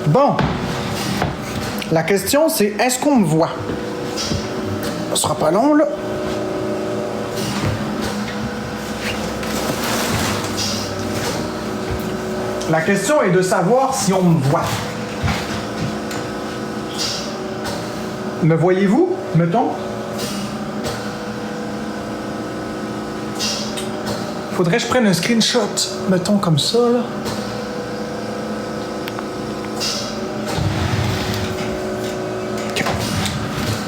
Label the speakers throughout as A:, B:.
A: Bon. La question, c'est est-ce qu'on me voit? Ce sera pas long, là. La question est de savoir si on me voit. Me voyez-vous, mettons? Faudrait que je prenne un screenshot, mettons comme ça, là. Okay.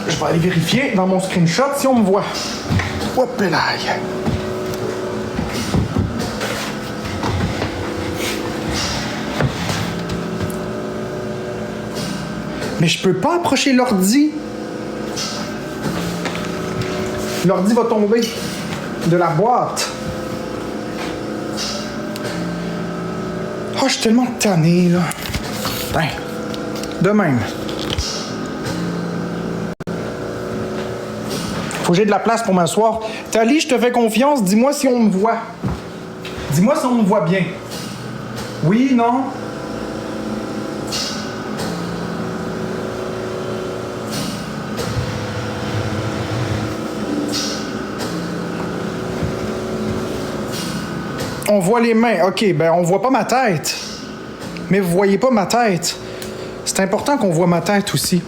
A: Je vais aller vérifier dans mon screenshot si on me voit. Hop là! Mais je peux pas approcher l'ordi. L'ordi va tomber de la boîte. Oh, je suis tellement tanné, là. Ben, de même. Faut que j'ai de la place pour m'asseoir. Tali, je te fais confiance. Dis-moi si on me voit. Dis-moi si on me voit bien. Oui, non? On voit les mains. OK, ben on voit pas ma tête. Mais vous voyez pas ma tête. C'est important qu'on voit ma tête aussi.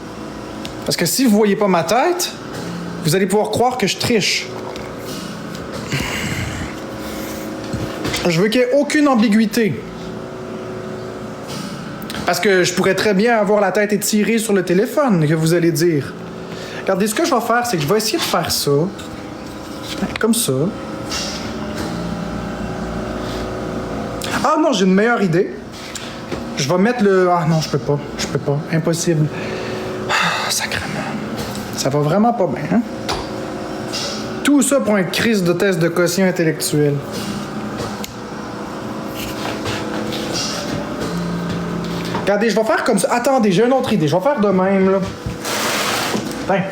A: Parce que si vous voyez pas ma tête, vous allez pouvoir croire que je triche. Je veux qu'il n'y ait aucune ambiguïté. Parce que je pourrais très bien avoir la tête étirée sur le téléphone, que vous allez dire. Regardez, ce que je vais faire, c'est que je vais essayer de faire ça. Comme ça. Ah non, j'ai une meilleure idée. Je vais mettre le... Ah non, je peux pas. Je peux pas. Impossible. Ah, sacrément. Ça va vraiment pas bien, hein? Tout ça pour une crise de test de quotient intellectuel. Regardez, je vais faire comme ça. Attendez, j'ai une autre idée. Je vais faire de même, là. Tiens.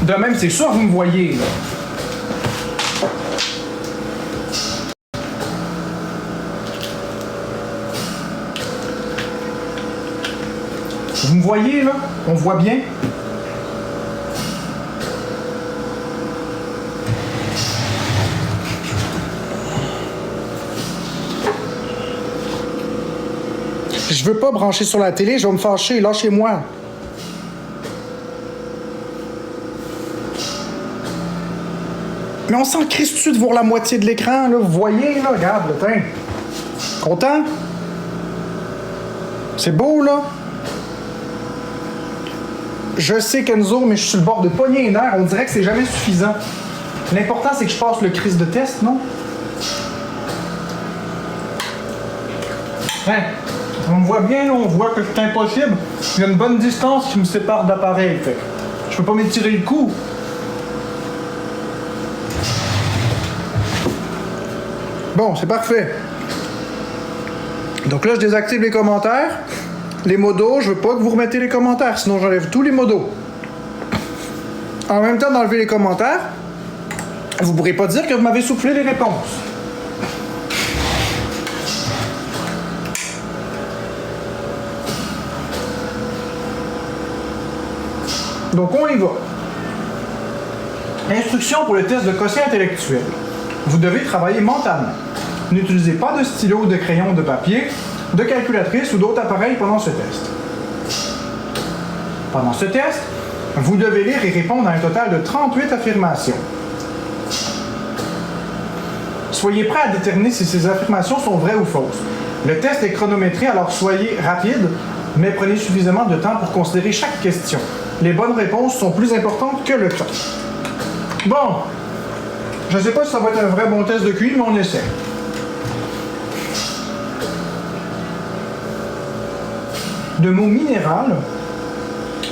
A: De même, c'est sûr que vous me voyez, là. Vous me voyez, là? On voit bien? Je veux pas brancher sur la télé, je vais me fâcher. Lâchez-moi. Mais on s'en crisse-tu de voir la moitié de l'écran, là? Vous voyez, là? Regarde, là, tiens. Content? C'est beau, là? Je sais, Kenzo, mais je suis sur le bord de pogner les nerfs. On dirait que c'est jamais suffisant. L'important, c'est que je passe le crise de test, non? Hein? On me voit bien, là, on voit que c'est impossible. Il y a une bonne distance qui me sépare d'appareil, fait. Je peux pas m'étirer le cou. Bon, c'est parfait. Donc là, je désactive les commentaires. Les modos, je veux pas que vous remettez les commentaires, sinon j'enlève tous les modos. En même temps d'enlever les commentaires, vous pourrez pas dire que vous m'avez soufflé les réponses. Donc on y va. Instruction pour le test de quotient intellectuel. Vous devez travailler mentalement. N'utilisez pas de stylo, de crayon, de papier, de calculatrice ou d'autres appareils pendant ce test. Pendant ce test, vous devez lire et répondre à un total de 38 affirmations. Soyez prêt à déterminer si ces affirmations sont vraies ou fausses. Le test est chronométré, alors soyez rapide, mais prenez suffisamment de temps pour considérer chaque question. Les bonnes réponses sont plus importantes que le temps. Bon, je ne sais pas si ça va être un vrai bon test de QI, mais on essaie. Le mot minéral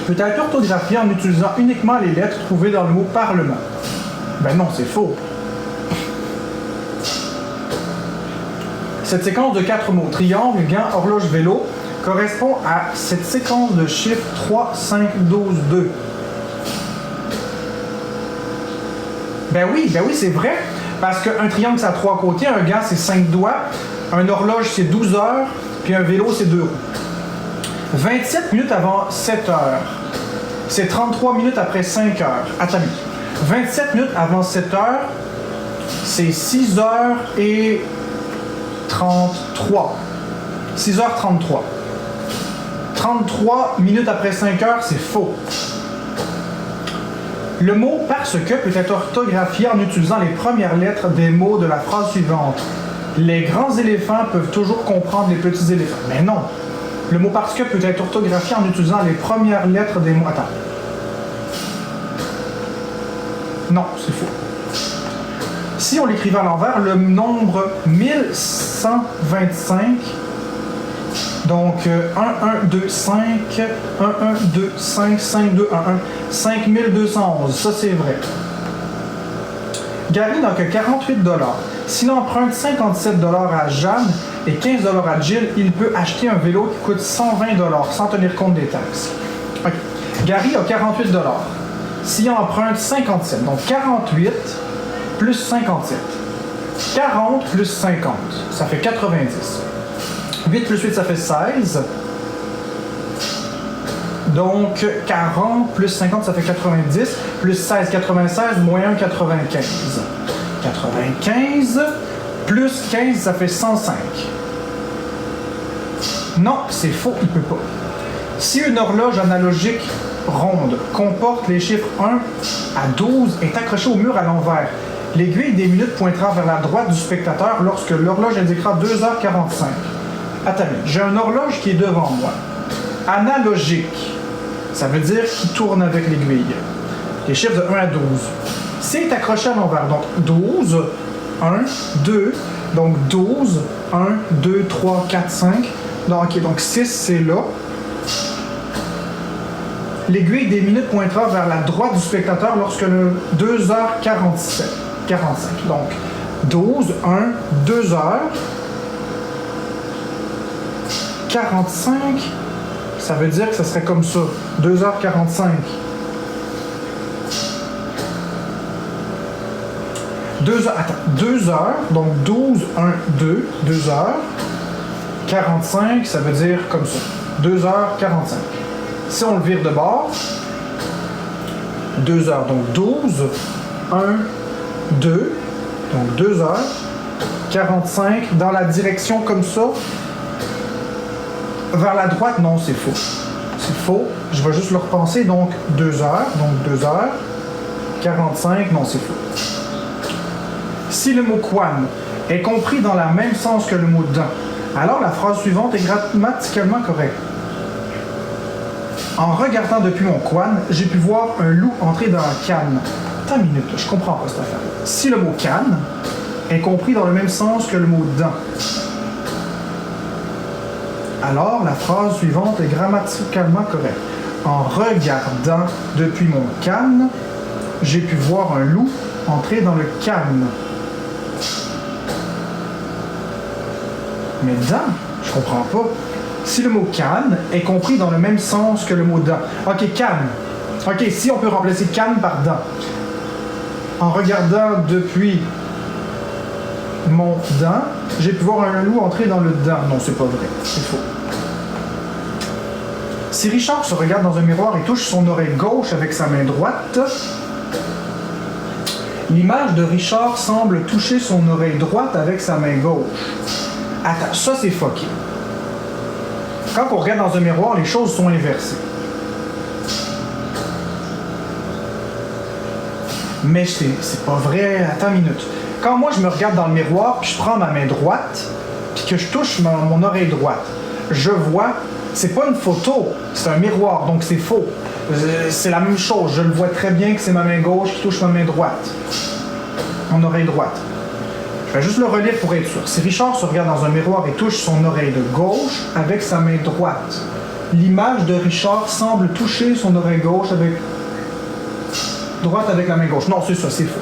A: peut être orthographié en utilisant uniquement les lettres trouvées dans le mot parlement. Ben non, c'est faux. Cette séquence de 4 mots, triangle, gant, horloge, vélo, correspond à cette séquence de chiffres 3, 5, 12, 2. Ben oui, c'est vrai. Parce qu'un triangle, c'est à 3 côtés, un gant, c'est 5 doigts, un horloge, c'est 12 heures, puis un vélo, c'est 2 roues. 27 minutes avant 7 heures, c'est 33 minutes après 5 heures. Attends, 27 minutes avant 7 heures, c'est 6 heures et 33. 6h33. 33 minutes après 5 heures, c'est faux. Le mot « parce que » peut être orthographié en utilisant les premières lettres des mots de la phrase suivante. Les grands éléphants peuvent toujours comprendre les petits éléphants. Mais non. Le mot « parce que » peut être orthographié en utilisant les premières lettres des mots... Attends. Non, c'est faux. Si on l'écrivait à l'envers, le nombre 1125, donc 1, 1, 2, 5, 1, 1, 2, 5, 5, 2, 1, 1, 5211, ça c'est vrai. Gary n'a que 48 $. S'il emprunte 57 $ à Jeanne et 15 $ à Jill, il peut acheter un vélo qui coûte 120 $ sans tenir compte des taxes. Okay. Gary a 48 $. S'il emprunte 57, donc 48 plus 57. 40 plus 50, ça fait 90. 8 plus 8, ça fait 16. Donc, 40 plus 50, ça fait 90. Plus 16, 96, moins 1, 95. 95 plus 15, ça fait 105. Non, c'est faux, il ne peut pas. Si une horloge analogique ronde comporte les chiffres 1 à 12 est accrochée au mur à l'envers, l'aiguille des minutes pointera vers la droite du spectateur lorsque l'horloge indiquera 2h45. Attends, j'ai une horloge qui est devant moi. Analogique, ça veut dire qu'il tourne avec l'aiguille. Les chiffres de 1 à 12. C'est accroché à l'envers. Donc 12, 1, 2, donc 12, 1, 2, 3, 4, 5. Donc, ok, donc 6, c'est là. L'aiguille des minutes pointera vers la droite du spectateur lorsque le 2h45. Donc 12, 1, 2 heures. 45, ça veut dire que ça serait comme ça. 2h45. 2 heures, attends, 2 heures, donc 12, 1, 2, 2 heures. 45, ça veut dire comme ça. 2h45. Si on le vire de bord, 2 heures, donc 12, 1, 2, donc 2 heures. 45, dans la direction comme ça. Vers la droite, non, c'est faux. C'est faux. Je vais juste le repenser. Donc, 2 heures. Donc, 2 heures. 45, non, c'est faux. Si le mot quan est compris dans le même sens que le mot dent, alors la phrase suivante est grammaticalement correcte. En regardant depuis mon quan, j'ai pu voir un loup entrer dans un canne. Attends une minute, je comprends pas cette affaire. Si le mot canne est compris dans le même sens que le mot dent, alors la phrase suivante est grammaticalement correcte. En regardant depuis mon canne, j'ai pu voir un loup entrer dans le canne. Mais dent, je comprends pas. Si le mot canne est compris dans le même sens que le mot dent. Ok, canne. Ok, si on peut remplacer canne par dent. En regardant depuis mon dent, j'ai pu voir un loup entrer dans le dent. Non, c'est pas vrai. C'est faux. Si Richard se regarde dans un miroir et touche son oreille gauche avec sa main droite, l'image de Richard semble toucher son oreille droite avec sa main gauche. Attends, ça c'est fucké. Quand on regarde dans un miroir, les choses sont inversées. Mais c'est pas vrai. Attends une minute. Quand moi je me regarde dans le miroir, puis je prends ma main droite, puis que je touche mon oreille droite, je vois, c'est pas une photo, c'est un miroir, donc c'est faux. C'est la même chose, je le vois très bien que c'est ma main gauche qui touche ma main droite. Mon oreille droite. Je vais juste le relire pour être sûr. Si Richard se regarde dans un miroir et touche son oreille de gauche avec sa main droite, l'image de Richard semble toucher son oreille gauche avec droite avec la main gauche. Non, c'est ça, c'est faux.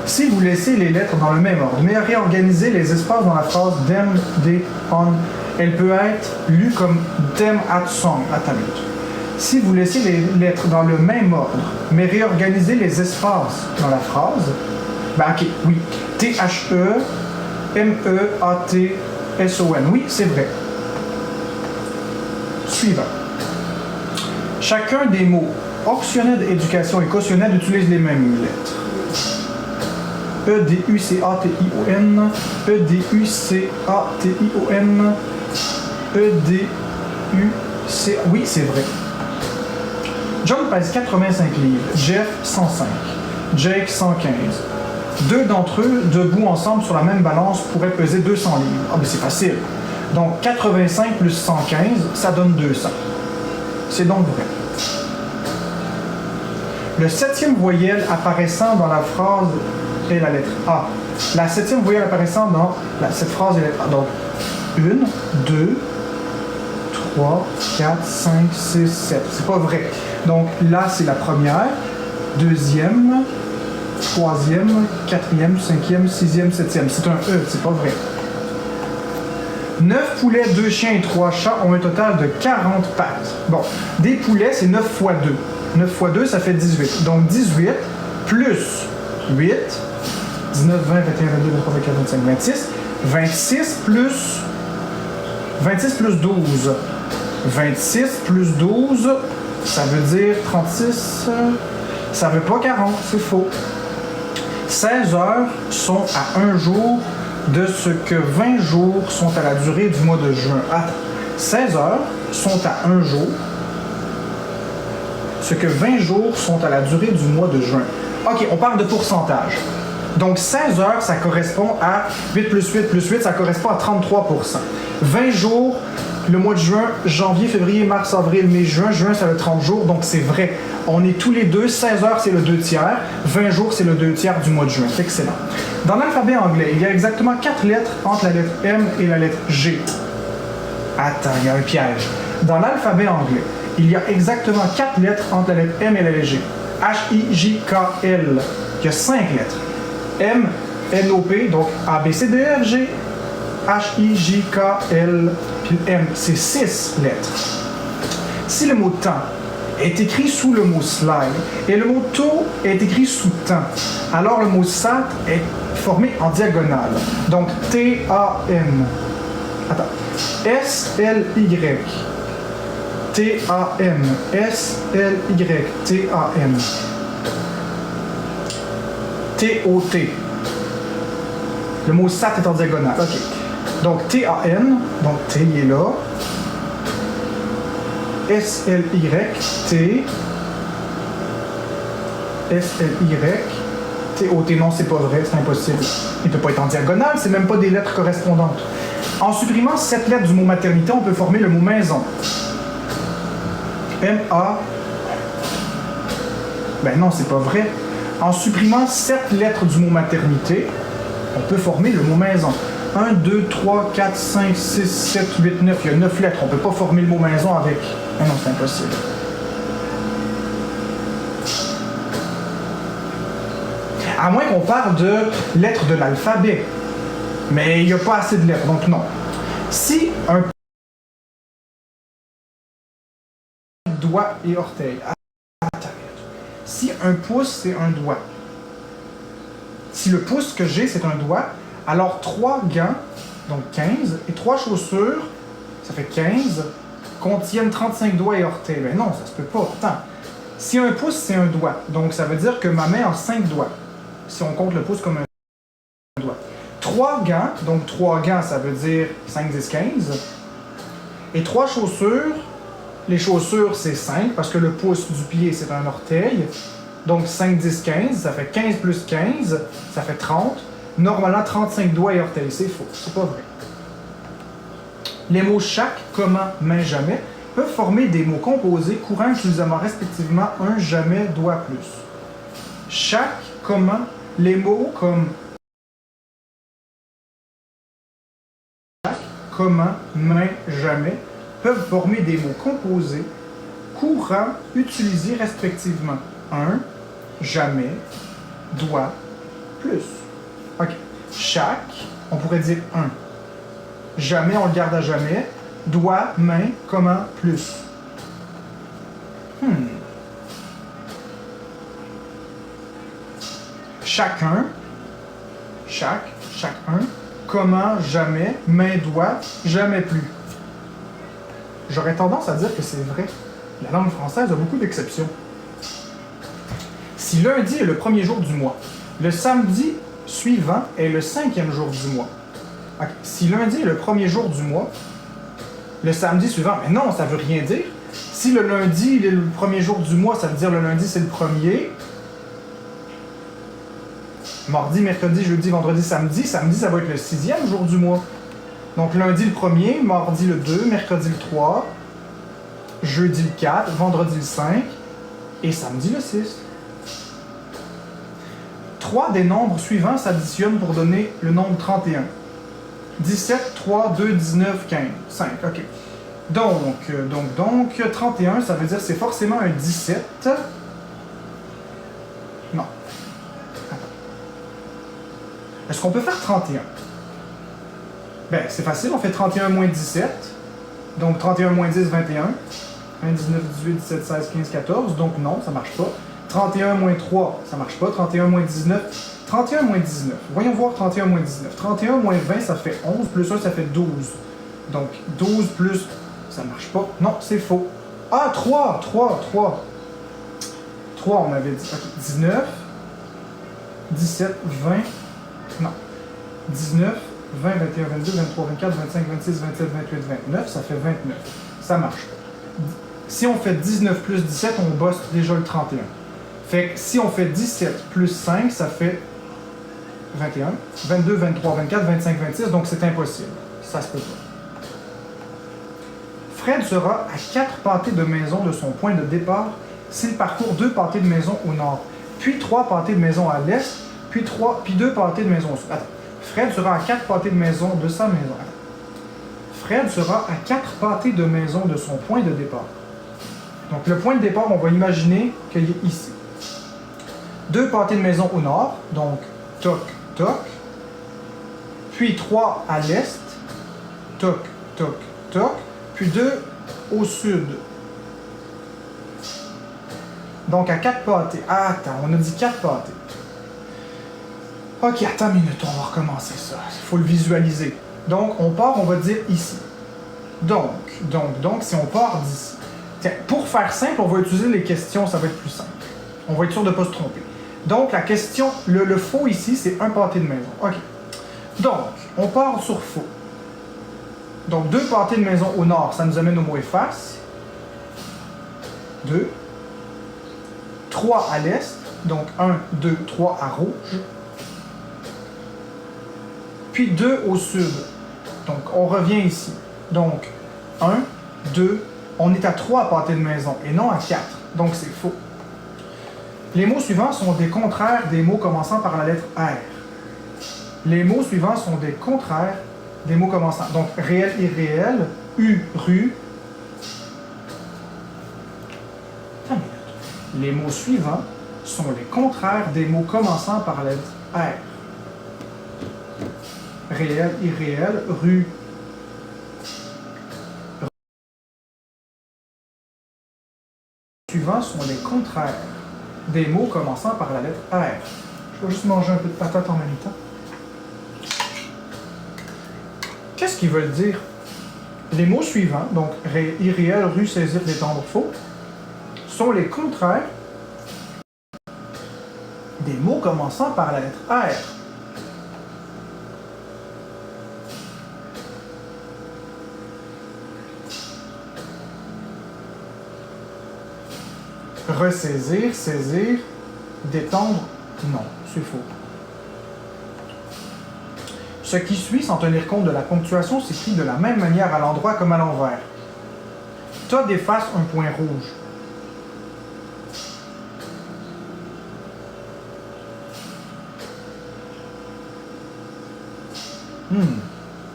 A: Si vous laissez les lettres dans le même ordre, mais réorganisez les espaces dans la phrase them, they, on, elle peut être lue comme them at song. Attends une minute. Si vous laissez les lettres dans le même ordre, mais réorganisez les espaces dans la phrase, ben ok, oui. T-H-E, M-E-A-T-S-O-N. Oui, c'est vrai. Suivant. Chacun des mots optionnels éducation et cautionnel utilise les mêmes lettres. E-D-U-C-A-T-I-O-N, E-D-U-C-A-T-I-O-N, E-D-U-C... Oui, c'est vrai. John pèse 85 livres, Jeff 105, Jake 115. Deux d'entre eux, debout ensemble sur la même balance, pourraient peser 200 livres. Ah, mais c'est facile. Donc, 85 plus 115, ça donne 200. C'est donc vrai. Le septième voyelle apparaissant dans la phrase est la lettre A. La septième voyelle apparaissant dans cette phrase est la lettre A. Donc, 1, 2, 3, 4, 5, 6, 7. C'est pas vrai. Donc, là, c'est la première, deuxième, troisième, quatrième, cinquième, sixième, septième. C'est un E, c'est pas vrai. 9 poulets, 2 chiens et 3 chats ont un total de 40 pattes. Bon, des poulets, c'est 9 fois 2. 9 fois 2, ça fait 18. Donc 18 plus 8, 19, 20, 21, 22, 23, 24, 25, 26. 26 plus 12. 26 plus 12, ça veut dire 36. Ça veut pas 40, c'est faux. 16 heures sont à un jour de ce que 20 jours sont à la durée du mois de juin. Attends, 16 heures sont à un jour, ce que 20 jours sont à la durée du mois de juin. OK, on parle de pourcentage. Donc 16 heures, ça correspond à 8 plus 8 plus 8, ça correspond à 33%. 20 jours, le mois de juin, janvier, février, mars, avril, mai, juin. Juin, ça a 30 jours, donc c'est vrai. On est tous les deux, 16 heures, c'est le 2 tiers. 20 jours, c'est le 2 tiers du mois de juin. C'est excellent. Dans l'alphabet anglais, il y a exactement 4 lettres entre la lettre M et la lettre G. Attends, il y a un piège. Dans l'alphabet anglais, il y a exactement 4 lettres entre la lettre M et la lettre G. H-I-J-K-L. Il y a 5 lettres. M, N-O-P, donc A, B, C, D, E, F, G. H-I-J-K-L, puis M, c'est 6 lettres. Si le mot temps est écrit sous le mot slide et le mot taux est écrit sous temps, alors le mot sat est formé en diagonale. Donc T-A-N. Attends. S-L-Y. T-A-N. S-L-Y. T-A-N. T-O-T. Le mot sat est en diagonale. OK. Donc T-A-N, donc T il est là. S-L-Y, T. S-L-Y, T-O-T. Non, c'est pas vrai, c'est impossible. Il peut pas être en diagonale, c'est même pas des lettres correspondantes. En supprimant 7 lettres du mot maternité, on peut former le mot maison. M-A. Ben non, c'est pas vrai. En supprimant 7 lettres du mot maternité, on peut former le mot maison. 1, 2, 3, 4, 5, 6, 7, 8, 9. Il y a 9 lettres. On ne peut pas former le mot maison avec. Ah non, c'est impossible. À moins qu'on parle de lettres de l'alphabet. Mais il n'y a pas assez de lettres, donc non. Si un doigt et orteil. Attends. Si un pouce, c'est un doigt. Si le pouce que j'ai, c'est un doigt, alors 3 gants, donc 15, et 3 chaussures, ça fait 15, contiennent 35 doigts et orteils. Ben non, ça se peut pas. Attends. Si un pouce, c'est un doigt, donc ça veut dire que ma main a 5 doigts, si on compte le pouce comme un doigt. 3 gants, donc 3 gants, ça veut dire 5, 10, 15. Et 3 chaussures, les chaussures, c'est 5, parce que le pouce du pied, c'est un orteil. Donc 5, 10, 15, ça fait 15 plus 15, ça fait 30. Normalement, 35 doigts et orteils, c'est faux, c'est pas vrai. Les mots chaque, comment, main, jamais peuvent former des mots composés courants utilisant respectivement un, jamais, doigt, plus. Chaque, comment, les mots comme chaque, comment, main, jamais peuvent former des mots composés courants utilisés respectivement un, jamais, doigt, plus. OK. Chaque, on pourrait dire un. Jamais, on le garde à jamais. Doigt, main, comment, plus. Chacun, chaque, chacun, comment, jamais, main, doigt, jamais plus. J'aurais tendance à dire que c'est vrai. La langue française a beaucoup d'exceptions. Si lundi est le premier jour du mois, le samedi suivant est le 5e jour du mois. Okay. Si lundi est le premier jour du mois, le samedi suivant, mais non, ça veut rien dire. Si le lundi est le premier jour du mois, ça veut dire le lundi c'est le premier. Mardi, mercredi, jeudi, vendredi, samedi. Samedi, ça va être le 6e jour du mois. Donc lundi le 1er, mardi le 2, mercredi le 3, jeudi le 4, vendredi le 5 et samedi le 6. 3 des nombres suivants s'additionnent pour donner le nombre 31. 17, 3, 2, 19, 15. 5, ok. Donc, 31, ça veut dire que c'est forcément un 17. Non. Attends. Est-ce qu'on peut faire 31? Ben, c'est facile, on fait 31 moins 17. Donc 31 moins 10, 21. 1, 19, 18, 17, 16, 15, 14. Donc non, ça marche pas. 31 moins 3, ça marche pas. 31 moins 19. 31 moins 19. Voyons voir 31 moins 19. 31 moins 20, ça fait 11. Plus 1, ça fait 12. Donc 12 plus... Ça marche pas. Non, c'est faux. Ah, 3, on avait dit. Okay. 19. 17, 20. Non. 19. 20, 21, 22, 23, 24, 25, 26, 27, 28, 29, ça fait 29. Ça marche. Si on fait 19 plus 17, on bosse déjà le 31. Fait que si on fait 17 plus 5, ça fait 21. 22, 23, 24, 25, 26, donc c'est impossible. Ça se peut pas. Fred sera à 4 pâtés de maison de son point de départ s'il parcourt 2 pâtés de maison au nord, puis 3 pâtés de maison à l'est, puis 2 pâtés de maison au sud. Attends. Fred sera à 4 pâtés de maison de sa maison. Fred sera à 4 pâtés de maison de son point de départ. Donc le point de départ, on va imaginer qu'il est ici. 2 pâtés de maison au nord, donc toc, toc. Puis 3 à l'est, toc, toc, toc. Puis 2 au sud. Donc à 4 pâtés. Ah, attends, on a dit 4 pâtés. Ok, attends une minute, on va recommencer ça. Il faut le visualiser. Donc, on part, on va dire ici. Donc, si on part d'ici. Tiens, pour faire simple, on va utiliser les questions, ça va être plus simple. On va être sûr de ne pas se tromper. Donc, la question, le faux ici, c'est un pâté de maison. Ok. Donc, on part sur faux. Donc, 2 pâtés de maison au nord, ça nous amène au mot efface. 2. 3 à l'est. Donc, 1, 2, 3 à rouge. Puis 2 au sud. Donc, on revient ici. Donc, 1, 2, on est à 3 pâtés de maison et non à 4. Donc, c'est faux. Les mots suivants sont des contraires des mots commençant par la lettre R. Les mots suivants sont des contraires des mots commençant. Donc, réel, irréel, rue. Les mots suivants sont les contraires des mots commençant par la lettre R. Réel, irréel, rue. Les suivants sont les contraires des mots commençant par la lettre R. Je vais juste manger un peu de patate en même temps. Qu'est-ce qu'ils veulent dire? Les mots suivants, donc irréel, rue, saisir, détendre, faux, sont les contraires des mots commençant par la lettre R. Ressaisir, saisir, détendre, non, c'est faux. Ce qui suit, sans tenir compte de la ponctuation, s'écrit de la même manière à l'endroit comme à l'envers. Todd efface un point rouge.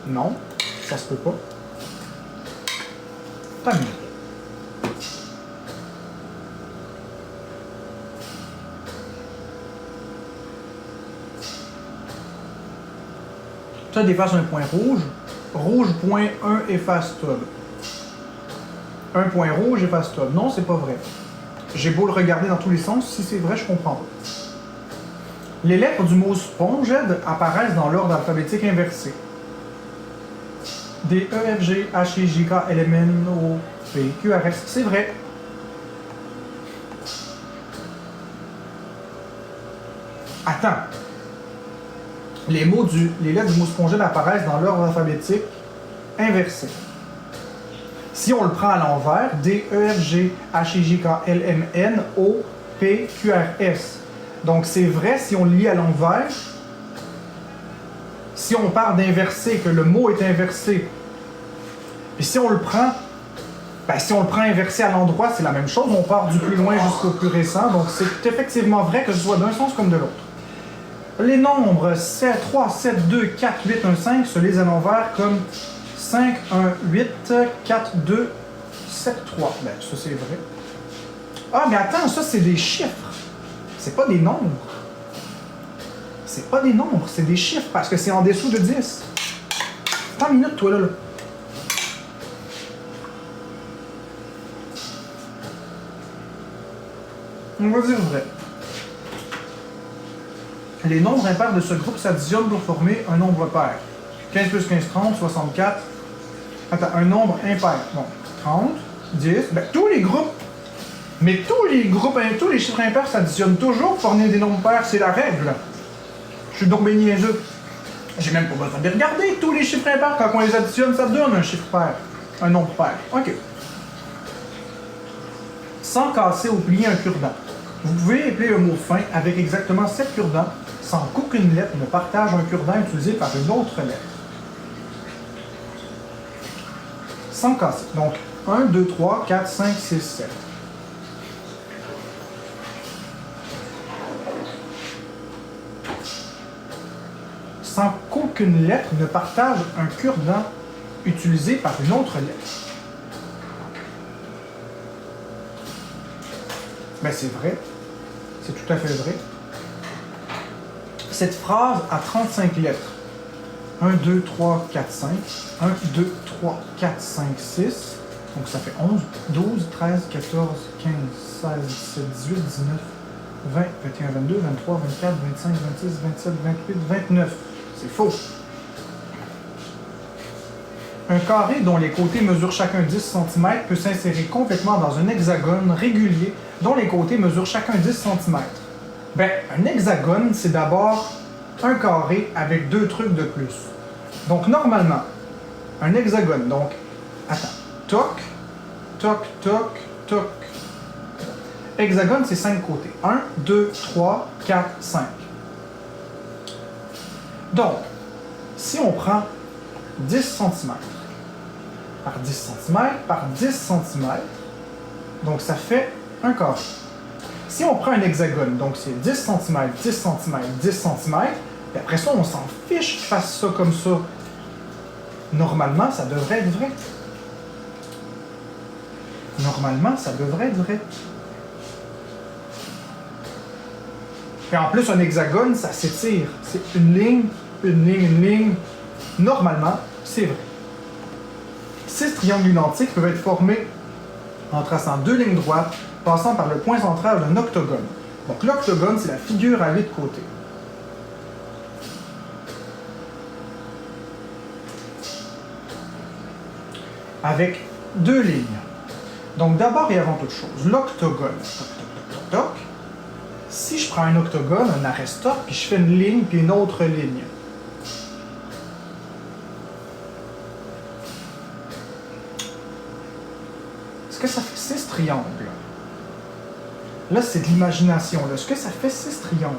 A: Non, ça se peut pas. Pas mieux. Todd efface un point rouge. Rouge point 1 efface Todd. Un point rouge efface Todd. Non, c'est pas vrai. J'ai beau le regarder dans tous les sens, si c'est vrai, je comprends pas. Les lettres du mot sponged apparaissent dans l'ordre alphabétique inversé. D, E, F, G, H, I, J, K, L, M, N, O, PQRS. C'est vrai. Attends. Les lettres du mot spongible apparaissent dans l'ordre alphabétique inversé. Si on le prend à l'envers, D, E, F, G, H, I, J, K, L, M, N, O, P, Q, R, S. Donc c'est vrai si on le lit à l'envers. Si on part d'inversé, que le mot est inversé, et si on le prend, si on le prend inversé à l'endroit, c'est la même chose. On part du plus loin jusqu'au plus récent. Donc c'est effectivement vrai que ce soit d'un sens comme de l'autre. Les nombres 7, 3, 7, 2, 4, 8, 1, 5 se lisent à l'envers comme 5, 1, 8, 4, 2, 7, 3. Ben, ça c'est vrai. Ah, mais attends, ça c'est des chiffres. C'est pas des nombres. C'est pas des nombres, c'est des chiffres parce que c'est en dessous de 10. Attends une minute, toi là. On va dire vrai. Les nombres impairs de ce groupe s'additionnent pour former un nombre pair. 15 plus 15, 30, 64. Attends, un nombre impair. Bon, 30, 10, ben tous les groupes. Mais tous les chiffres impairs s'additionnent toujours pour former des nombres pairs, c'est la règle. Je suis donc bien niaiseux. J'ai même pas besoin de les regarder. Tous les chiffres impairs, quand on les additionne, ça donne un chiffre pair. Un nombre pair. OK. Sans casser ou plier un cure-dent. Vous pouvez épeler un mot fin avec exactement 7 cure-dents sans qu'aucune lettre ne partage un cure-dent utilisé par une autre lettre. Sans casser. Donc, 1, 2, 3, 4, 5, 6, 7. Sans qu'aucune lettre ne partage un cure-dent utilisé par une autre lettre. Ben c'est vrai. C'est tout à fait vrai. Cette phrase a 35 lettres. 1, 2, 3, 4, 5. 1, 2, 3, 4, 5, 6. Donc ça fait 11, 12, 13, 14, 15, 16, 17, 18, 19, 20, 21, 22, 23, 24, 25, 26, 27, 28, 29. C'est faux. Un carré dont les côtés mesurent chacun 10 cm peut s'insérer complètement dans un hexagone régulier dont les côtés mesurent chacun 10 cm. Ben, un hexagone, c'est d'abord un carré avec deux trucs de plus. Donc, normalement, un hexagone, donc, attends, toc, toc, toc, toc. Hexagone, c'est 5 côtés. 1, 2, 3, 4, 5. Donc, si on prend 10 cm par 10 cm par 10 cm, donc ça fait un carré. Si on prend un hexagone, donc c'est 10 cm, 10 cm, 10 cm, et après ça, on s'en fiche qu'il fasse ça comme ça. Normalement, ça devrait être vrai. Normalement, ça devrait être vrai. Et en plus, un hexagone, ça s'étire. C'est une ligne, une ligne, une ligne. Normalement, c'est vrai. 6 triangles identiques peuvent être formés en traçant deux lignes droites passant par le point central d'un octogone. Donc l'octogone, c'est la figure à 8 côtés. Avec deux lignes. Donc d'abord et avant toute chose, l'octogone. Toc, toc, toc, toc, toc. Si je prends un octogone, un arrêt stop, puis je fais une ligne puis une autre ligne. Est-ce que ça fait 6 triangles? Là, c'est de l'imagination. Est-ce que ça fait 6 triangles?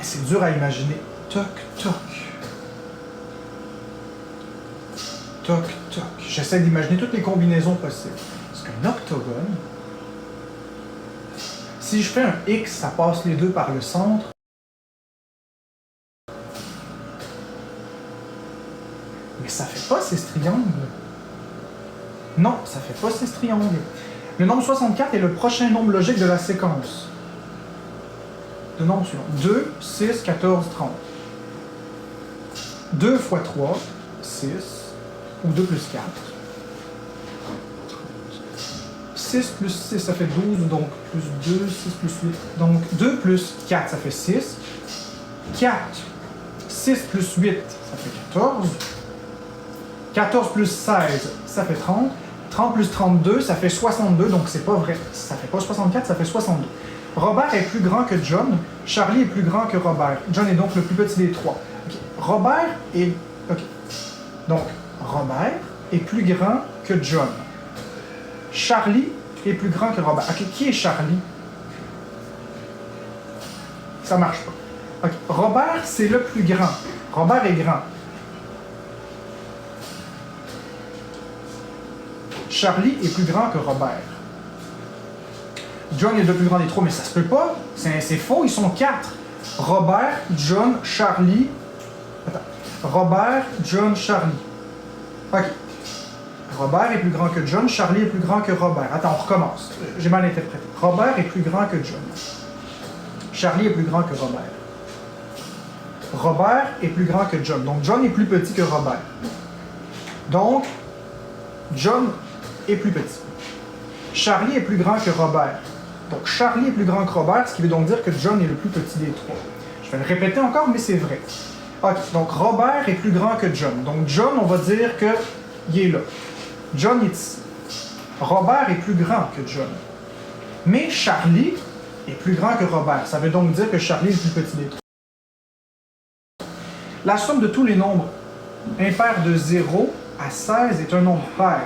A: C'est dur à imaginer. Toc, toc. Toc, toc. J'essaie d'imaginer toutes les combinaisons possibles. Parce qu'un octogone, si je fais un X, ça passe les deux par le centre. Mais ça fait pas 6 triangles. Non, ça fait pas 6 triangles. Le nombre 64 est le prochain nombre logique de la séquence. De nombres suivants. 2, 6, 14, 30. 2 fois 3, 6. Ou 2 plus 4. 6 plus 6, ça fait 12, donc plus 2, 6 plus 8. Donc 2 plus 4, ça fait 6. 4. 6 plus 8, ça fait 14. 14 plus 16, ça fait 30. 30 plus 32, ça fait 62, donc c'est pas vrai. Ça fait pas 64, ça fait 62. Robert est plus grand que John. Charlie est plus grand que Robert. John est donc le plus petit des trois. Okay. Robert est... OK. Donc, Robert est plus grand que John. Charlie est plus grand que Robert. OK, qui est Charlie? Ça marche pas. OK. Robert, c'est le plus grand. Robert est grand. Charlie est plus grand que Robert. John est le plus grand des trois, mais ça se peut pas. C'est faux, ils sont 4. Robert, John, Charlie... Attends. Robert, John, Charlie. OK. Robert est plus grand que John, Charlie est plus grand que Robert. Attends, on recommence. J'ai mal interprété. Robert est plus grand que John. Charlie est plus grand que Robert. Robert est plus grand que John. Donc, John est plus petit que Robert. Donc, John est plus petit. Charlie est plus grand que Robert. Donc, Charlie est plus grand que Robert, ce qui veut donc dire que John est le plus petit des trois. Je vais le répéter encore, mais c'est vrai. OK, donc Robert est plus grand que John. Donc, John, on va dire qu'il est là. John est ici. Robert est plus grand que John. Mais Charlie est plus grand que Robert. Ça veut donc dire que Charlie est le plus petit des trois. La somme de tous les nombres impairs de 0 à 16 est un nombre pair.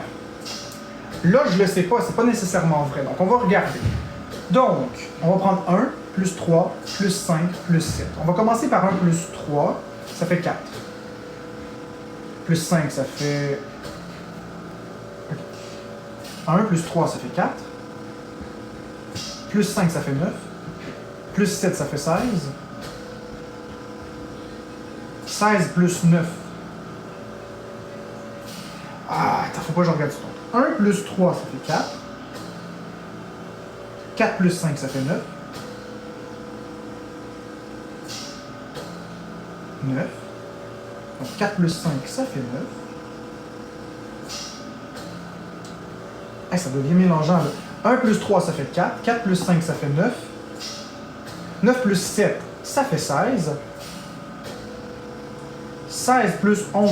A: Là, je ne le sais pas, c'est pas nécessairement vrai. Donc, on va regarder. Donc, on va prendre 1, plus 3, plus 5, plus 7. On va commencer par 1 plus 3, ça fait 4. Plus 5, ça fait... 1 plus 3, ça fait 4. Plus 5, ça fait 9. Plus 7, ça fait 16. 16 plus 9. Ah, attends, faut pas que je regarde ça. 1 plus 3, ça fait 4. 4 plus 5, ça fait 9. 9. Donc 4 plus 5, ça fait 9. Hey, ça devient mélangeant, là. 1 plus 3, ça fait 4. 4 plus 5, ça fait 9. 9 plus 7, ça fait 16. 16 plus 11.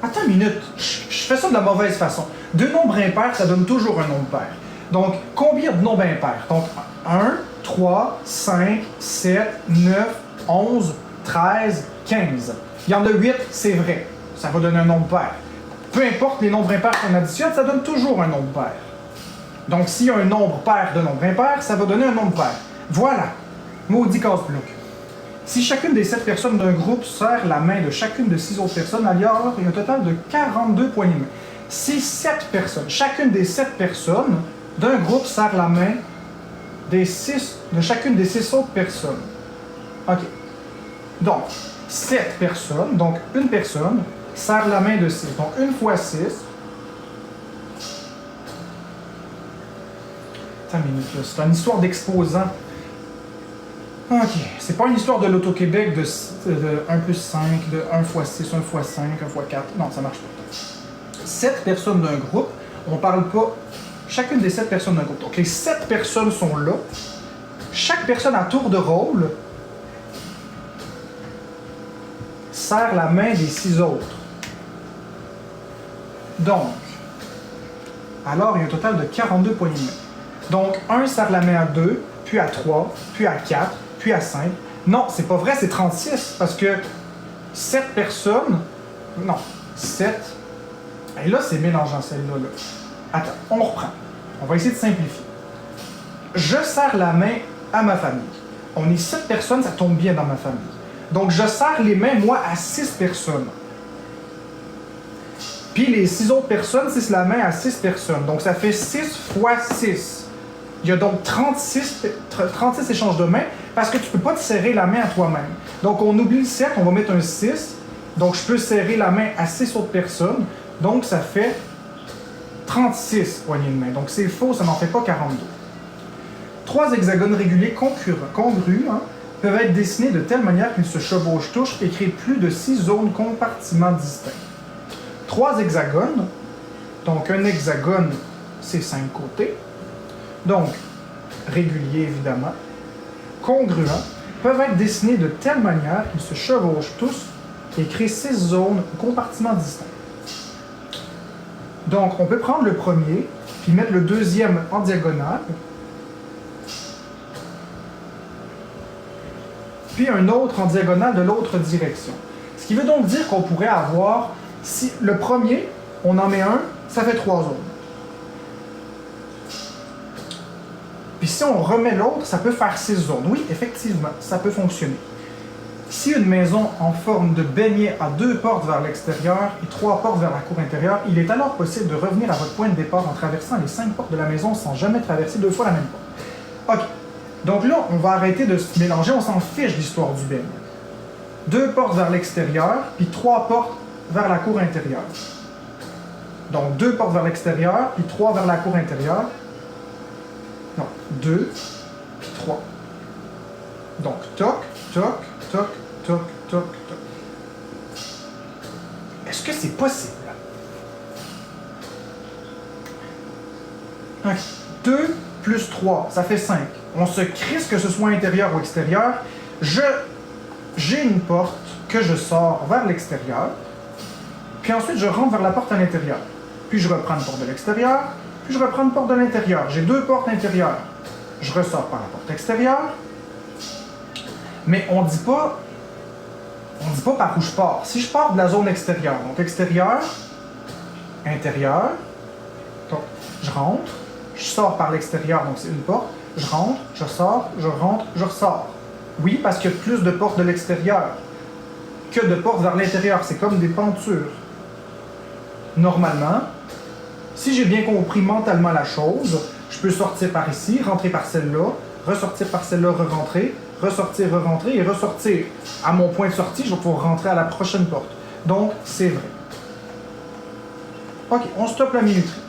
A: Attends une minute, je fais ça de la mauvaise façon. Deux nombres impairs, ça donne toujours un nombre pair. Donc, combien de nombres impairs? Donc, 1, 3, 5, 7, 9, 11, 13, 15. Il y en a 8, c'est vrai. Ça va donner un nombre pair. Peu importe les nombres impairs qu'on additionne, ça donne toujours un nombre pair. Donc, s'il y a un nombre pair de nombres impairs, ça va donner un nombre pair. Voilà. Maudit casse-bloc. Si chacune des 7 personnes d'un groupe serre la main de chacune de 6 autres personnes, alors il y a un total de 42 poignées de main. Si 7 personnes, chacune des 7 personnes d'un groupe serre la main de chacune des 6 autres personnes. OK. Donc, 7 personnes, donc une personne, serre la main de 6. Donc, 1 fois 6. Attends une minute, là. C'est une histoire d'exposant. OK. C'est pas une histoire de l'Auto-Québec de 1 plus 5, de 1 fois 6, 1 fois 5, 1 fois 4. Non, ça marche pas. 7 personnes d'un groupe, on parle pas chacune des 7 personnes d'un groupe. Donc, les 7 personnes sont là. Chaque personne à tour de rôle serre la main des 6 autres. Donc, alors il y a un total de 42 poignées de main. Donc, 1 serre la main à 2, puis à 3, puis à 4, puis à 5. Non, c'est pas vrai, c'est 36, parce que 7 personnes... Non, 7... Et là, c'est mélangeant, celle-là. Là. Attends, on reprend. On va essayer de simplifier. Je serre la main à ma famille. On est 7 personnes, ça tombe bien dans ma famille. Donc, je serre les mains, moi, à 6 personnes. Puis les 6 autres personnes, c'est la main à 6 personnes. Donc, ça fait 6 fois 6. Il y a donc 36 échanges de mains parce que tu ne peux pas te serrer la main à toi-même. Donc, on oublie le 7, on va mettre un 6. Donc, je peux serrer la main à 6 autres personnes. Donc, ça fait 36 poignées de main. Donc, c'est faux, ça n'en fait pas 42. 3 hexagones réguliers congrus peuvent être dessinés de telle manière qu'ils se chevauchent tous et créent plus de 6 zones compartiments distincts. 3 hexagones, donc un hexagone, c'est 5 côtés. Donc, régulier évidemment, congruents peuvent être dessinés de telle manière qu'ils se chevauchent tous et créent 6 zones ou compartiments distincts. Donc, on peut prendre le premier, puis mettre le deuxième en diagonale, puis un autre en diagonale de l'autre direction. Ce qui veut donc dire qu'on pourrait avoir, si le premier, on en met un, ça fait 3 zones. Puis si on remet l'autre, ça peut faire 6 zones. Oui, effectivement, ça peut fonctionner. Si une maison en forme de beignet a 2 portes vers l'extérieur et 3 portes vers la cour intérieure, il est alors possible de revenir à votre point de départ en traversant les 5 portes de la maison sans jamais traverser 2 fois la même porte. OK. Donc là, on va arrêter de se mélanger, on s'en fiche de l'histoire du beignet. 2 portes vers l'extérieur, puis 3 portes vers la cour intérieure. Donc 2 portes vers l'extérieur, puis 3 vers la cour intérieure. Non, 2, puis 3. Donc, toc, toc, toc, toc, toc, toc. Est-ce que c'est possible? 2 plus 3, ça fait 5. On se crisse que ce soit intérieur ou extérieur. J'ai une porte que je sors vers l'extérieur, puis ensuite je rentre vers la porte à l'intérieur. Puis je reprends une porte de l'extérieur, puis je reprends une porte de l'intérieur. J'ai 2 portes intérieures. Je ressors par la porte extérieure. Mais on dit pas par où je pars. Si je pars de la zone extérieure, donc extérieur, intérieur, donc je rentre, je sors par l'extérieur, donc c'est une porte, je rentre, je sors, je rentre, je ressors. Oui, parce qu'il y a plus de portes de l'extérieur que de portes vers l'intérieur. C'est comme des pentures. Normalement, si j'ai bien compris mentalement la chose, je peux sortir par ici, rentrer par celle-là, ressortir par celle-là, re-rentrer, ressortir, re-rentrer et ressortir. À mon point de sortie, je vais pouvoir rentrer à la prochaine porte. Donc, c'est vrai. OK, on stoppe la minuterie.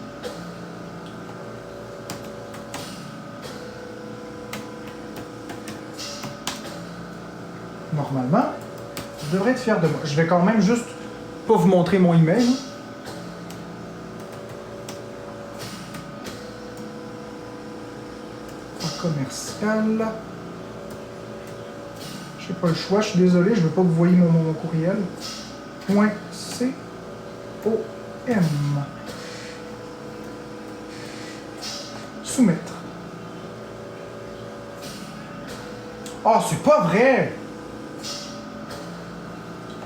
A: Normalement, je devrais être fier de moi. Je vais quand même juste pas vous montrer mon email. Commercial. J'ai pas le choix, je suis désolé, je veux pas que vous voyez mon courriel. .com. Soumettre. Ah, c'est pas vrai!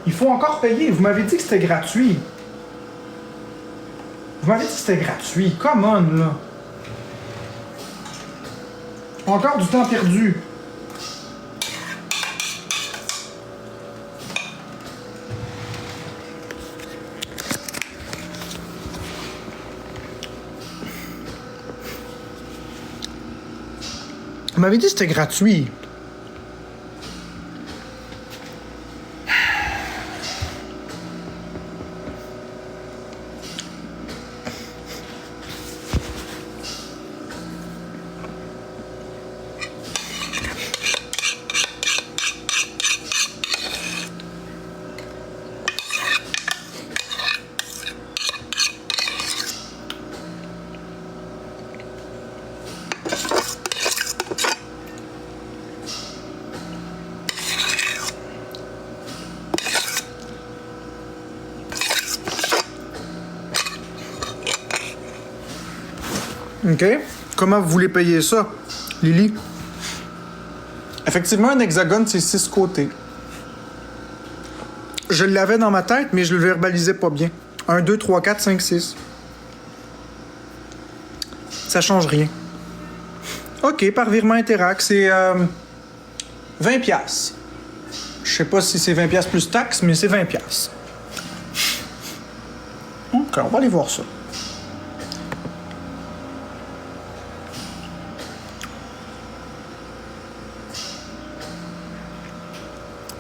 A: Il faut encore payer. Vous m'avez dit que c'était gratuit. Vous m'avez dit que c'était gratuit. Come on, là. Encore du temps perdu. Vous m'avez dit que c'était gratuit. OK. Comment vous voulez payer ça, Lily? Effectivement, un hexagone, c'est 6 côtés. Je l'avais dans ma tête, mais je le verbalisais pas bien. 1, 2, 3, 4, 5, 6. Ça change rien. OK, par virement Interac, c'est 20$. Je sais pas si c'est 20$ plus taxes, mais c'est 20$. OK, on va aller voir ça.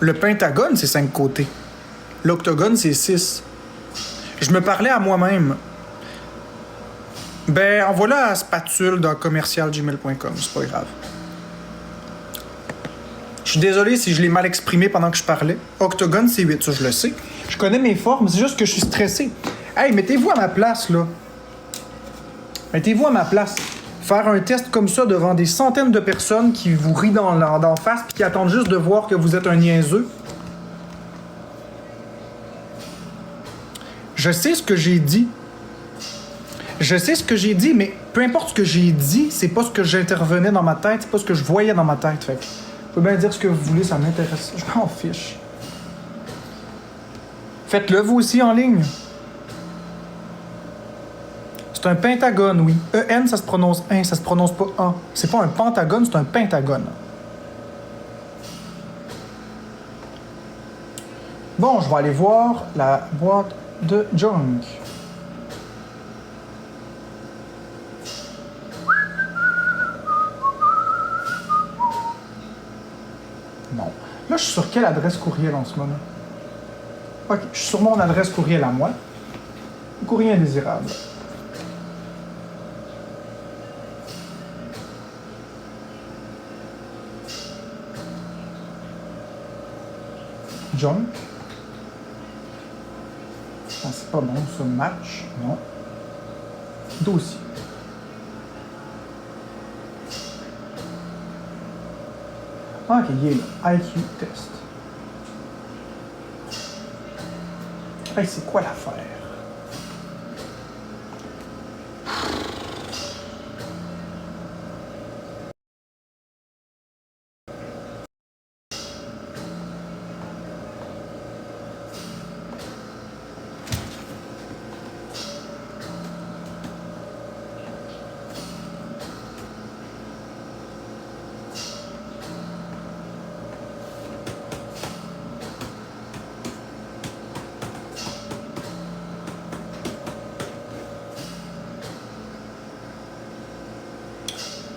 A: Le pentagone, c'est 5 côtés. L'octogone, c'est 6. Je me parlais à moi-même. Ben, envoie-la à spatule dans commercialgmail.com, c'est pas grave. Je suis désolé si je l'ai mal exprimé pendant que je parlais. Octogone, c'est 8, ça je le sais. Je connais mes formes, c'est juste que je suis stressé. Hey, mettez-vous à ma place, là. Mettez-vous à ma place. Faire un test comme ça devant des centaines de personnes qui vous rient d'en face puis qui attendent juste de voir que vous êtes un niaiseux. Je sais ce que j'ai dit. Je sais ce que j'ai dit, mais peu importe ce que j'ai dit, c'est pas ce que j'intervenais dans ma tête, c'est pas ce que je voyais dans ma tête. Fait que, vous pouvez bien dire ce que vous voulez, ça m'intéresse. Je m'en fiche. Faites-le vous aussi en ligne. C'est un pentagone, oui. E-N, ça se prononce 1, ça se prononce pas A. C'est pas un pentagone, c'est un pentagone. Bon, je vais aller voir la boîte de junk. Non. Là, je suis sur quelle adresse courriel en ce moment? Ok, je suis sur mon adresse courriel à moi. Courrier indésirable. Junk. Ah, c'est pas bon, ça. Match. Non. Dossier. Ah, ok, il est là. IQ test. Hey, c'est quoi l'affaire?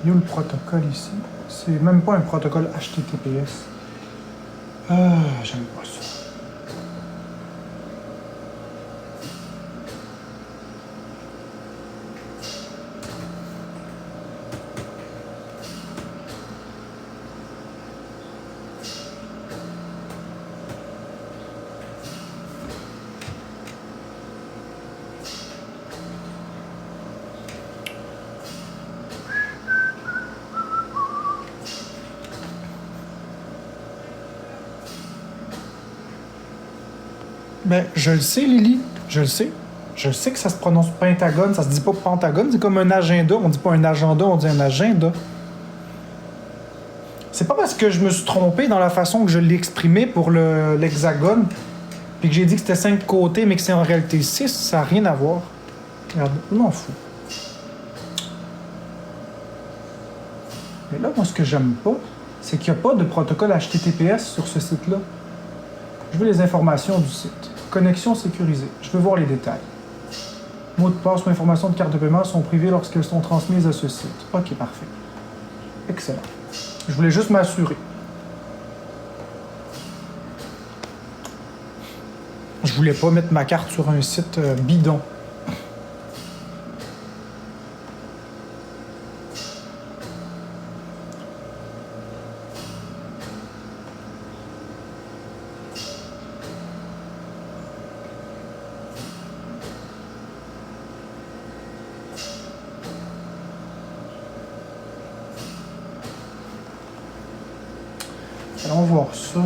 A: Il y a le protocole ici. C'est même pas un protocole HTTPS. Ah, j'aime pas ça. Ben, je le sais, Lily. Je le sais. Je sais que ça se prononce pentagone, ça se dit pas pentagone, c'est comme un agenda. On dit pas un agenda, on dit un agenda. C'est pas parce que je me suis trompé dans la façon que je l'ai exprimé pour l'hexagone, puis que j'ai dit que c'était 5 côtés, mais que c'est en réalité 6, ça n'a rien à voir. Regarde, je m'en fous. Mais là, moi, ce que j'aime pas, c'est qu'il n'y a pas de protocole HTTPS sur ce site-là. Je veux les informations du site. Connexion sécurisée. Je veux voir les détails. Mots de passe ou informations de carte de paiement sont privées lorsqu'elles sont transmises à ce site. Ok, parfait. Excellent. Je voulais juste m'assurer. Je voulais pas mettre ma carte sur un site bidon. Allons voir ça.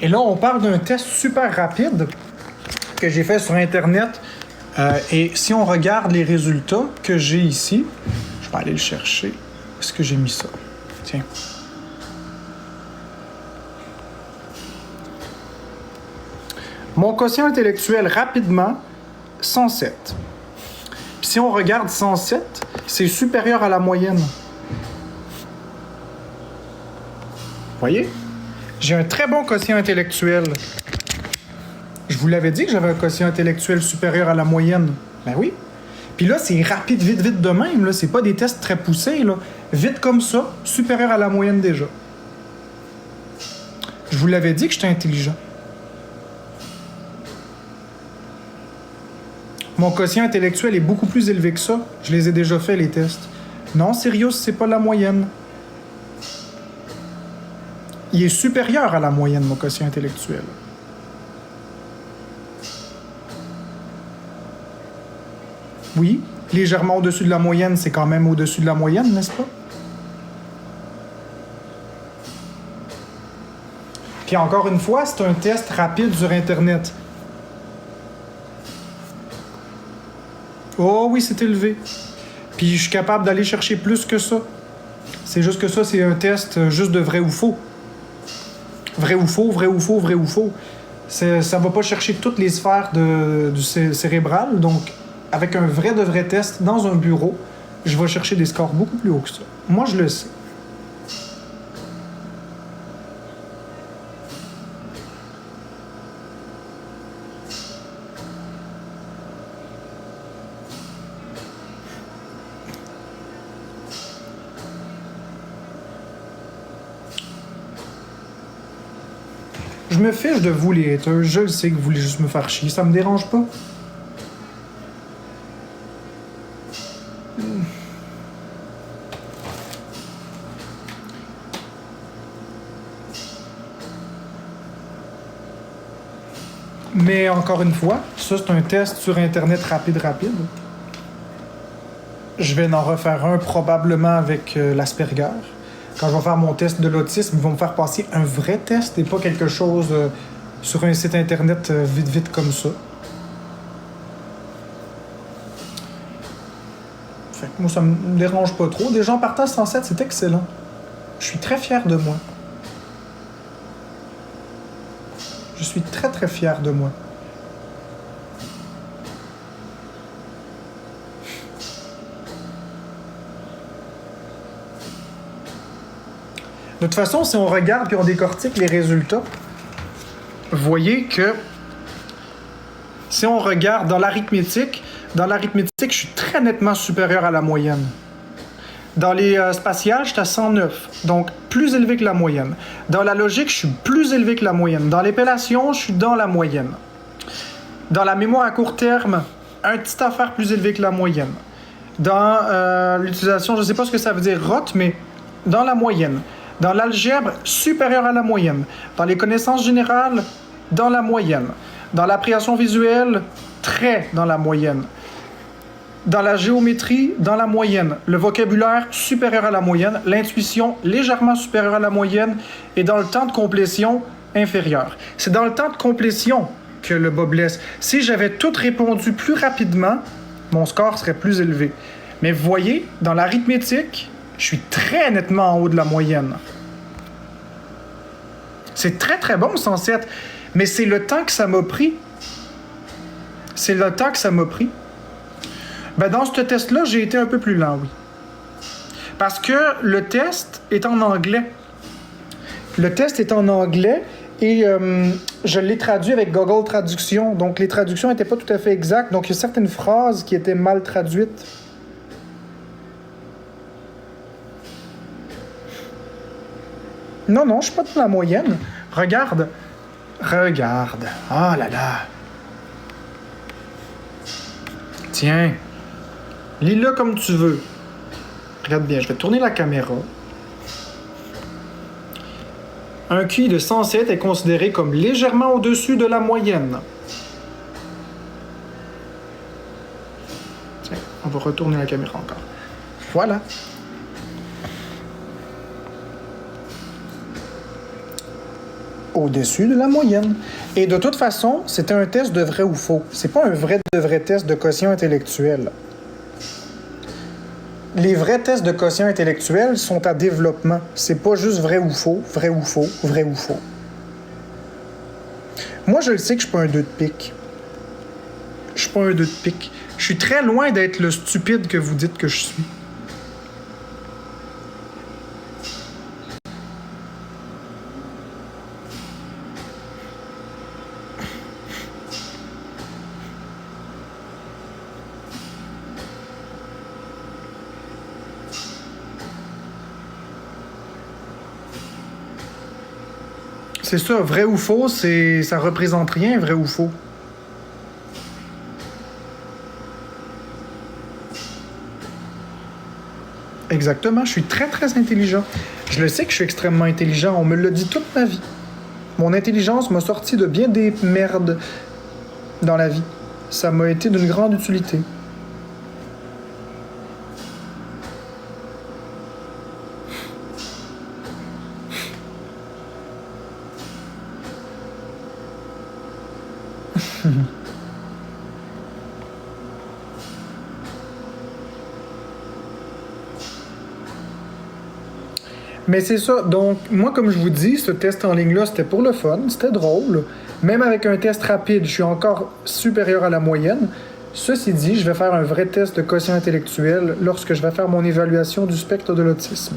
A: Et là, on parle d'un test super rapide que j'ai fait sur Internet. Et si on regarde les résultats que j'ai ici, je vais aller le chercher. Où est-ce que j'ai mis ça? Tiens. Mon quotient intellectuel, rapidement, 107. Puis si on regarde 107, c'est supérieur à la moyenne. Voyez? J'ai un très bon quotient intellectuel. Je vous l'avais dit que j'avais un quotient intellectuel supérieur à la moyenne. Ben oui. Puis là, c'est rapide, vite, vite de même. Là. C'est pas des tests très poussés. Là. Vite comme ça, supérieur à la moyenne déjà. Je vous l'avais dit que j'étais intelligent. Mon quotient intellectuel est beaucoup plus élevé que ça. Je les ai déjà fait, les tests. Non, Sirius, c'est pas la moyenne. Il est supérieur à la moyenne, mon quotient intellectuel. Oui, légèrement au-dessus de la moyenne, c'est quand même au-dessus de la moyenne, n'est-ce pas? Puis encore une fois, c'est un test rapide sur Internet. Oh oui, c'est élevé. Puis je suis capable d'aller chercher plus que ça. C'est juste que ça, c'est un test juste de vrai ou faux. Vrai ou faux, vrai ou faux, vrai ou faux. Ça ne va pas chercher toutes les sphères du cérébral. Donc, avec un vrai de vrai test dans un bureau, je vais chercher des scores beaucoup plus hauts que ça. Moi, je le sais. Je me fiche de vous, les haters. Je le sais que vous voulez juste me faire chier. Ça me dérange pas. Mais encore une fois, ça c'est un test sur Internet rapide. Je vais en refaire un probablement avec l'Asperger. Quand je vais faire mon test de l'autisme, ils vont me faire passer un vrai test et pas quelque chose sur un site Internet vite comme ça. Fait que moi, ça me dérange pas trop. Déjà en partant 107, c'est excellent. Je suis très fier de moi. Je suis très fier de moi. De toute façon, si on regarde et on décortique les résultats, vous voyez que si on regarde dans l'arithmétique, je suis très nettement supérieur à la moyenne. Dans les spatiales, je suis à 109, donc plus élevé que la moyenne. Dans la logique, je suis plus élevé que la moyenne. Dans l'épellation, je suis dans la moyenne. Dans la mémoire à court terme, un petit affaire plus élevé que la moyenne. Dans l'utilisation, je ne sais pas ce que ça veut dire ROT, mais dans la moyenne. Dans l'algèbre, supérieur à la moyenne. Dans les connaissances générales, dans la moyenne. Dans l'appréhension visuelle, très dans la moyenne. Dans la géométrie, dans la moyenne. Le vocabulaire, supérieur à la moyenne. L'intuition, légèrement supérieure à la moyenne. Et dans le temps de complétion, inférieur. C'est dans le temps de complétion que le bas blesse. Si j'avais tout répondu plus rapidement, mon score serait plus élevé. Mais vous voyez, dans l'arithmétique, je suis très nettement en haut de la moyenne. C'est très bon, 107. Mais c'est le temps que ça m'a pris. C'est le temps que ça m'a pris. Ben dans ce test-là, j'ai été un peu plus lent, oui. Parce que le test est en anglais. Le test est en anglais et je l'ai traduit avec Google Traduction. Donc, les traductions n'étaient pas tout à fait exactes. Donc, il y a certaines phrases qui étaient mal traduites. Non, je suis pas dans la moyenne. Regarde. Oh là là. Tiens. Lis-le comme tu veux. Regarde bien, je vais tourner la caméra. Un QI de 107 est considéré comme légèrement au-dessus de la moyenne. Tiens, on va retourner la caméra encore. Voilà. Au-dessus de la moyenne. Et de toute façon, c'était un test de vrai ou faux. C'est pas un vrai test de quotient intellectuel. Les vrais tests de quotient intellectuel sont à développement. C'est pas juste vrai ou faux, vrai ou faux, vrai ou faux. Moi, je le sais que je suis pas un 2 de pique. Je suis pas un 2 de pique. Je suis très loin d'être le stupide que vous dites que je suis. C'est ça, vrai ou faux, ça représente rien, vrai ou faux. Exactement, je suis très très intelligent. Je le sais que je suis extrêmement intelligent, on me l'a dit toute ma vie. Mon intelligence m'a sorti de bien des merdes dans la vie. Ça m'a été d'une grande utilité. Mais c'est ça. Donc, moi, comme je vous dis, ce test en ligne-là, c'était pour le fun, c'était drôle. Même avec un test rapide, je suis encore supérieur à la moyenne. Ceci dit, je vais faire un vrai test de quotient intellectuel lorsque je vais faire mon évaluation du spectre de l'autisme.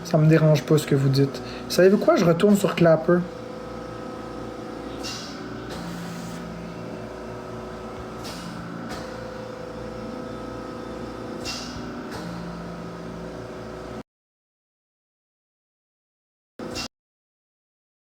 A: Ça me dérange pas ce que vous dites. Savez-vous quoi? Je retourne sur Clapper.